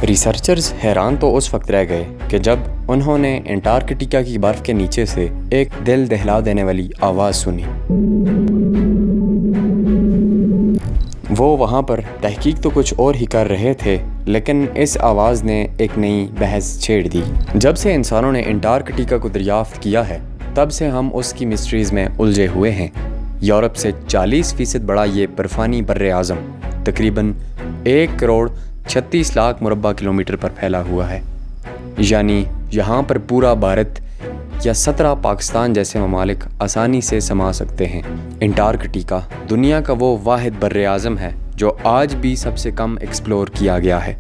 Researchers حیران تو اس وقت رہ گئے کہ جب انہوں نے انٹارکٹیکا کی برف کے نیچے سے ایک دل دہلا دینے والی آواز سنی۔ وہ وہاں پر تحقیق تو کچھ اور ہی کر رہے تھے، لیکن اس آواز نے ایک نئی بحث چھیڑ دی۔ جب سے انسانوں نے انٹارکٹیکا کو دریافت کیا ہے، تب سے ہم اس کی مسٹریز میں الجھے ہوئے ہیں۔ یورپ سے 40% بڑا یہ برفانی بر اعظم تقریباً 1,36,00,000 مربع کلومیٹر پر پھیلا ہوا ہے، یعنی یہاں پر پورا بھارت یا 17 پاکستان جیسے ممالک آسانی سے سما سکتے ہیں۔ انٹارکٹیکا دنیا کا وہ واحد بر اعظم ہے جو آج بھی سب سے کم ایکسپلور کیا گیا ہے،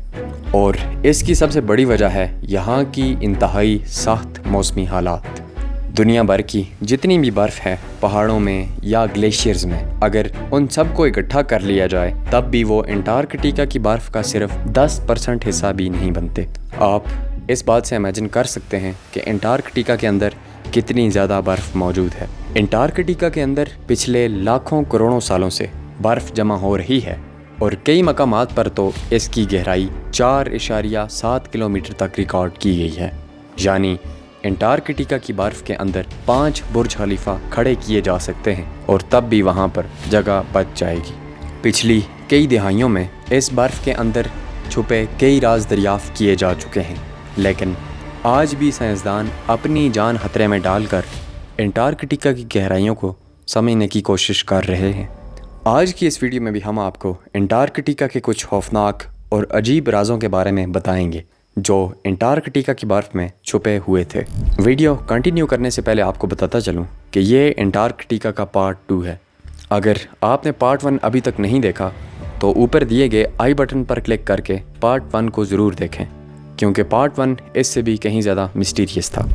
اور اس کی سب سے بڑی وجہ ہے یہاں کی انتہائی سخت موسمی حالات۔ دنیا بھر کی جتنی بھی برف ہے پہاڑوں میں یا گلیشیئرز میں، اگر ان سب کو اکٹھا کر لیا جائے تب بھی وہ انٹارکٹیکا کی برف کا صرف 10% حصہ بھی نہیں بنتے۔ آپ اس بات سے امیجن کر سکتے ہیں کہ انٹارکٹیکا کے اندر کتنی زیادہ برف موجود ہے۔ انٹارکٹیکا کے اندر پچھلے لاکھوں کروڑوں سالوں سے برف جمع ہو رہی ہے، اور کئی مقامات پر تو اس کی گہرائی 4.7 کلومیٹر تک ریکارڈ کی گئی ہے، یعنی انٹارکٹیکا کی برف کے اندر 5 برج خلیفہ کھڑے کیے جا سکتے ہیں، اور تب بھی وہاں پر جگہ بچ جائے گی۔ پچھلی کئی دہائیوں میں اس برف کے اندر چھپے کئی راز دریافت کیے جا چکے ہیں، لیکن آج بھی سائنسدان اپنی جان خطرے میں ڈال کر انٹارکٹیکا کی گہرائیوں کو سمجھنے کی کوشش کر رہے ہیں۔ آج کی اس ویڈیو میں بھی ہم آپ کو انٹارکٹیکا کے کچھ خوفناک اور عجیب رازوں کے بارے میں بتائیں گے جو انٹارکٹیکا کی برف میں چھپے ہوئے تھے۔ ویڈیو کنٹینیو کرنے سے پہلے آپ کو بتاتا چلوں کہ یہ انٹارکٹیکا کا پارٹ 2 ہے۔ اگر آپ نے پارٹ 1 ابھی تک نہیں دیکھا تو اوپر دیے گئے آئی بٹن پر کلک کر کے پارٹ 1 کو ضرور دیکھیں، کیونکہ پارٹ 1 اس سے بھی کہیں زیادہ مسٹیریس تھا۔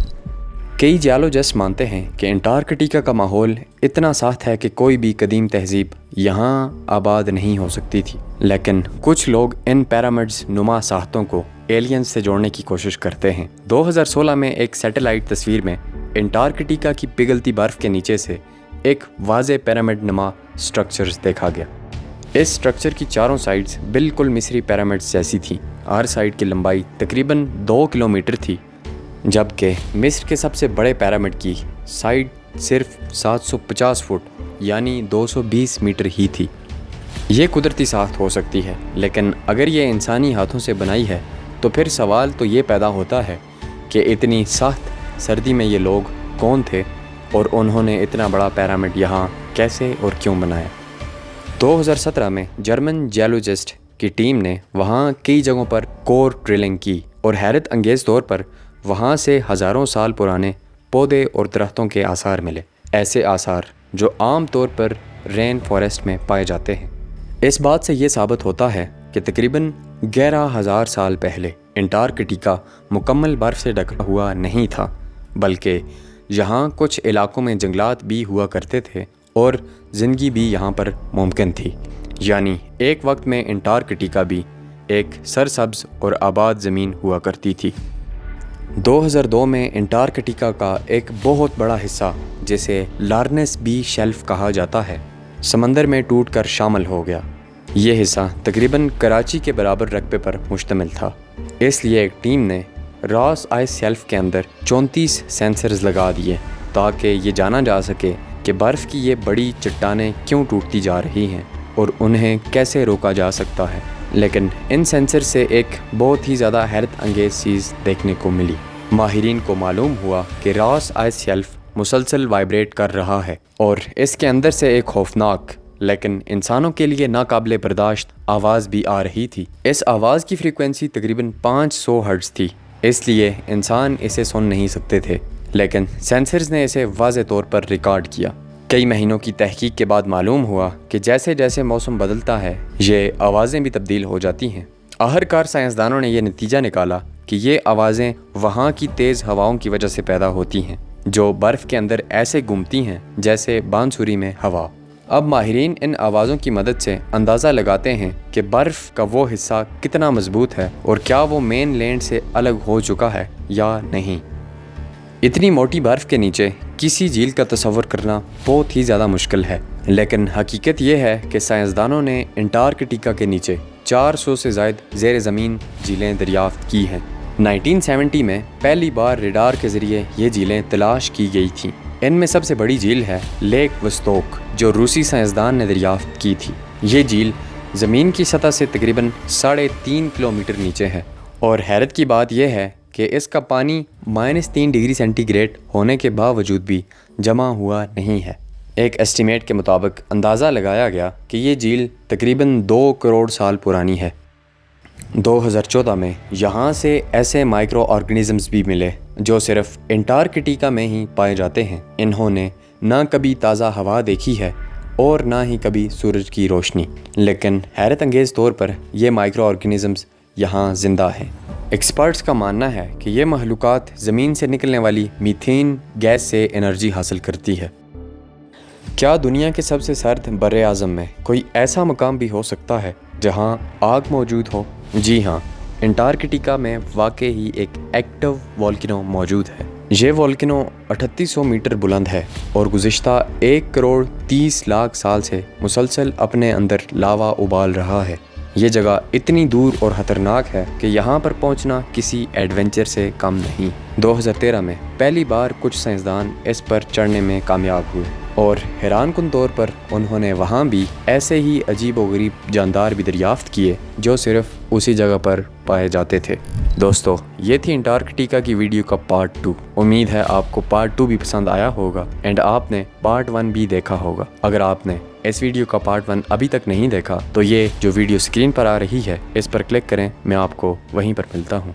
کئی جیولوجسٹ مانتے ہیں کہ انٹارکٹیکا کا ماحول اتنا سخت ہے کہ کوئی بھی قدیم تہذیب یہاں آباد نہیں ہو سکتی تھی، لیکن کچھ لوگ ان پیرامڈز نما ساختوں کو ایلینز سے جوڑنے کی کوشش کرتے ہیں۔ 2016 میں ایک سیٹلائٹ تصویر میں انٹارکٹیکا کی پگھلتی برف کے نیچے سے ایک واضح پیرامڈ نما سٹرکچرز دیکھا گیا۔ اس سٹرکچر کی چاروں سائڈز بالکل مصری پیرامڈز جیسی تھیں۔ ہر سائڈ کی لمبائی تقریباً 2 کلومیٹر تھی، جبکہ مصر کے سب سے بڑے پیرامڈ کی سائڈ صرف 750 فٹ یعنی 220 میٹر ہی تھی۔ یہ قدرتی ساخت ہو سکتی ہے، لیکن اگر یہ انسانی ہاتھوں سے بنائی ہے تو پھر سوال تو یہ پیدا ہوتا ہے کہ اتنی سخت سردی میں یہ لوگ کون تھے، اور انہوں نے اتنا بڑا پیرامڈ یہاں کیسے اور کیوں بنایا۔ 2017 میں جرمن جیولوجسٹ کی ٹیم نے وہاں کئی جگہوں پر کور ڈرلنگ کی، اور حیرت انگیز طور پر وہاں سے ہزاروں سال پرانے پودے اور درختوں کے آثار ملے، ایسے آثار جو عام طور پر رین فارسٹ میں پائے جاتے ہیں۔ اس بات سے یہ ثابت ہوتا ہے کہ تقریباً 11,000 سال پہلے انٹارکٹیکا مکمل برف سے ڈھکا ہوا نہیں تھا، بلکہ یہاں کچھ علاقوں میں جنگلات بھی ہوا کرتے تھے اور زندگی بھی یہاں پر ممکن تھی، یعنی ایک وقت میں انٹارکٹیکا بھی ایک سرسبز اور آباد زمین ہوا کرتی تھی۔ 2002 میں انٹارکٹیکا کا ایک بہت بڑا حصہ، جسے لارنس بی شیلف کہا جاتا ہے، سمندر میں ٹوٹ کر شامل ہو گیا۔ یہ حصہ تقریباً کراچی کے برابر رقبے پر مشتمل تھا، اس لیے ایک ٹیم نے راس آئس شیلف کے اندر 34 سینسرز لگا دیے تاکہ یہ جانا جا سکے کہ برف کی یہ بڑی چٹانیں کیوں ٹوٹتی جا رہی ہیں اور انہیں کیسے روکا جا سکتا ہے۔ لیکن ان سینسر سے ایک بہت ہی زیادہ حیرت انگیز چیز دیکھنے کو ملی۔ ماہرین کو معلوم ہوا کہ راس آئس شیلف مسلسل وائبریٹ کر رہا ہے، اور اس کے اندر سے ایک خوفناک لیکن انسانوں کے لیے ناقابل برداشت آواز بھی آ رہی تھی۔ اس آواز کی فریکوینسی تقریباً 500 ہرٹز تھی، اس لیے انسان اسے سن نہیں سکتے تھے، لیکن سینسرز نے اسے واضح طور پر ریکارڈ کیا۔ کئی مہینوں کی تحقیق کے بعد معلوم ہوا کہ جیسے جیسے موسم بدلتا ہے یہ آوازیں بھی تبدیل ہو جاتی ہیں۔ آخرکار سائنسدانوں نے یہ نتیجہ نکالا کہ یہ آوازیں وہاں کی تیز ہواؤں کی وجہ سے پیدا ہوتی ہیں، جو برف کے اندر ایسے گھومتی ہیں جیسے بانسری میں ہوا۔ اب ماہرین ان آوازوں کی مدد سے اندازہ لگاتے ہیں کہ برف کا وہ حصہ کتنا مضبوط ہے اور کیا وہ مین لینڈ سے الگ ہو چکا ہے یا نہیں۔ اتنی موٹی برف کے نیچے کسی جھیل کا تصور کرنا بہت ہی زیادہ مشکل ہے، لیکن حقیقت یہ ہے کہ سائنسدانوں نے انٹارکٹیکا کے نیچے 400 سے زائد زیر زمین جھیلیں دریافت کی ہیں۔ 1970 میں پہلی بار ریڈار کے ذریعے یہ جھیلیں تلاش کی گئی تھیں۔ ان میں سب سے بڑی جھیل ہے لیک وستوک، جو روسی سائنسدان نے دریافت کی تھی۔ یہ جھیل زمین کی سطح سے تقریباً 3.5 کلومیٹر نیچے ہے، اور حیرت کی بات یہ ہے کہ اس کا پانی -3 ڈگری سینٹی گریڈ ہونے کے باوجود بھی جمع ہوا نہیں ہے۔ ایک ایسٹیمیٹ کے مطابق اندازہ لگایا گیا کہ یہ جھیل تقریباً 2 کروڑ سال پرانی ہے۔ 2014 میں یہاں سے ایسے مائکرو آرگنزمز بھی ملے جو صرف انٹارکٹیکا میں ہی پائے جاتے ہیں۔ انہوں نے نہ کبھی تازہ ہوا دیکھی ہے اور نہ ہی کبھی سورج کی روشنی، لیکن حیرت انگیز طور پر یہ مائکرو آرگنزمز یہاں زندہ ہیں۔ ایکسپرٹس کا ماننا ہے کہ یہ مخلوقات زمین سے نکلنے والی میتھین گیس سے انرجی حاصل کرتی ہے۔ کیا دنیا کے سب سے سرد بر اعظم میں کوئی ایسا مقام بھی ہو سکتا ہے جہاں آگ موجود ہو؟ جی ہاں، انٹارکٹیکا میں واقع ہی ایک ایکٹیو والکینو موجود ہے۔ یہ والکینو 3800 میٹر بلند ہے اور گزشتہ 1 کروڑ 30 لاکھ سال سے مسلسل اپنے اندر لاوا ابال رہا ہے۔ یہ جگہ اتنی دور اور خطرناک ہے کہ یہاں پر پہنچنا کسی ایڈونچر سے کم نہیں۔ 2013 میں پہلی بار کچھ سائنسدان اس پر چڑھنے میں کامیاب ہوئے، اور حیران کن طور پر انہوں نے وہاں بھی ایسے ہی عجیب و غریب جاندار بھی دریافت کیے جو صرف اسی جگہ پر پائے جاتے تھے۔ دوستو، یہ تھی انٹارکٹیکا کی ویڈیو کا پارٹ 2۔ امید ہے آپ کو پارٹ 2 بھی پسند آیا ہوگا اینڈ آپ نے پارٹ 1 بھی دیکھا ہوگا۔ اگر آپ نے اس ویڈیو کا پارٹ 1 ابھی تک نہیں دیکھا تو یہ جو ویڈیو اسکرین پر آ رہی ہے اس پر کلک کریں، میں آپ کو وہیں پر ملتا ہوں۔